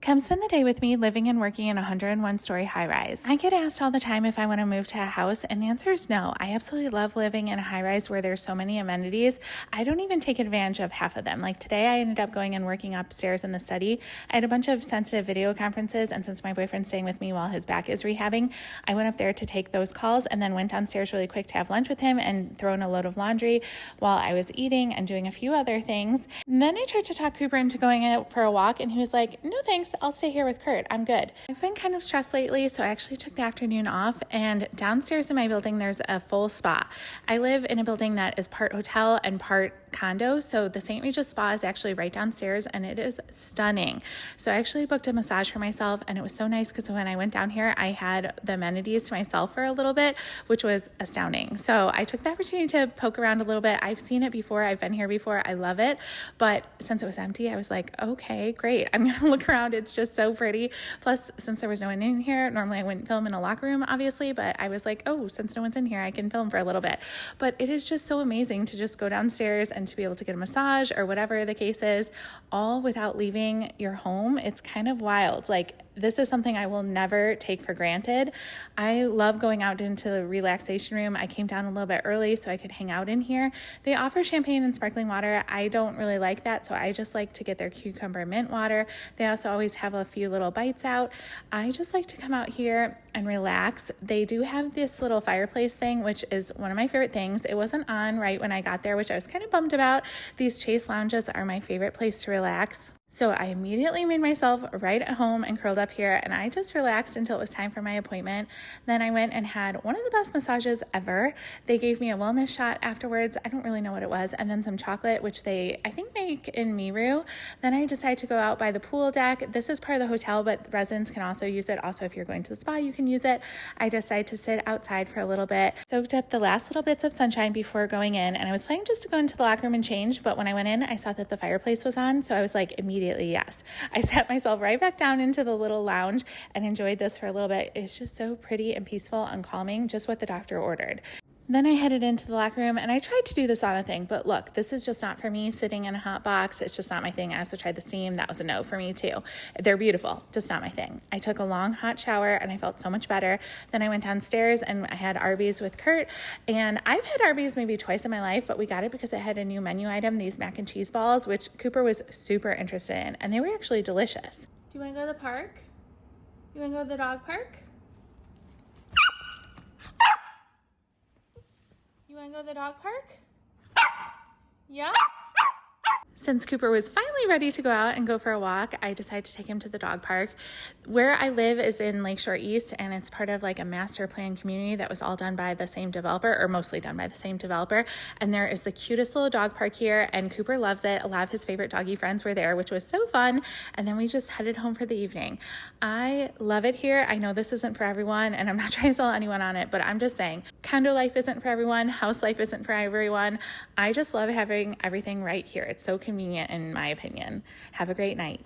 Come spend the day with me living and working in a 101-story high-rise. I get asked all the time if I want to move to a house, and the answer is no. I absolutely love living in a high-rise where there's so many amenities. I don't even take advantage of half of them. Like today, I ended up going and working upstairs in the study. I had a bunch of sensitive video conferences, and since my boyfriend's staying with me while his back is rehabbing, I went up there to take those calls and then went downstairs really quick to have lunch with him and throw in a load of laundry while I was eating and doing a few other things. And then I tried to talk Cooper into going out for a walk, and he was like, no thanks, I'll stay here with Kurt. I'm good. I've been kind of stressed lately, so I actually took the afternoon off, and downstairs in my building, there's a full spa. I live in a building that is part hotel and part condo, so the St. Regis Spa is actually right downstairs, and it is stunning. So I actually booked a massage for myself, and it was so nice because when I went down here, I had the amenities to myself for a little bit, which was astounding. So I took the opportunity to poke around a little bit. I've seen it before. I've been here before. I love it. But since it was empty, I was like, okay, great. I'm going to look around. It's just so pretty. Plus, since there was no one in here, normally I wouldn't film in a locker room, obviously, but I was like, oh, since no one's in here, I can film for a little bit. But it is just so amazing to just go downstairs and to be able to get a massage or whatever the case is, all without leaving your home. It's kind of wild. Like, this is something I will never take for granted. I love going out into the relaxation room. I came down a little bit early so I could hang out in here. They offer champagne and sparkling water. I don't really like that, so I just like to get their cucumber mint water. They also always have a few little bites out. I just like to come out here and relax. They do have this little fireplace thing, which is one of my favorite things. It wasn't on right when I got there, which I was kind of bummed about. These Chase lounges are my favorite place to relax. So I immediately made myself right at home and curled up here, and I just relaxed until it was time for my appointment. Then I went and had one of the best massages ever. They gave me a wellness shot afterwards. I don't really know what it was, and then some chocolate, which they, I think, make in Miru. Then I decided to go out by the pool deck. This is part of the hotel, but residents can also use it. Also, if you're going to the spa, you can use it. I decided to sit outside for a little bit, soaked up the last little bits of sunshine before going in, and I was planning just to go into the locker room and change, but when I went in, I saw that the fireplace was on, so I was like, immediately yes. I sat myself right back down into the little lounge and enjoyed this for a little bit. It's just so pretty and peaceful and calming, just what the doctor ordered. Then I headed into the locker room, and I tried to do the sauna thing, but look, this is just not for me. Sitting in a hot box, it's just not my thing. I also tried the steam. That was a no for me too. They're beautiful, just not my thing. I took a long hot shower, and I felt so much better. Then I went downstairs, and I had Arby's with Kurt, and I've had Arby's maybe twice in my life, but we got it because it had a new menu item, these mac and cheese balls, which Cooper was super interested in, and they were actually delicious. Do you want to go to the park? You want to go to the dog park? You want to go to the dog park? Yeah? Since Cooper was finally ready to go out and go for a walk, I decided to take him to the dog park. Where I live is in Lakeshore East, and it's part of like a master plan community that was all done by the same developer, or mostly done by the same developer. And there is the cutest little dog park here, and Cooper loves it. A lot of his favorite doggy friends were there, which was so fun. And then we just headed home for the evening. I love it here. I know this isn't for everyone, and I'm not trying to sell anyone on it, but I'm just saying, condo life isn't for everyone. House life isn't for everyone. I just love having everything right here. It's so convenient in my opinion. Have a great night.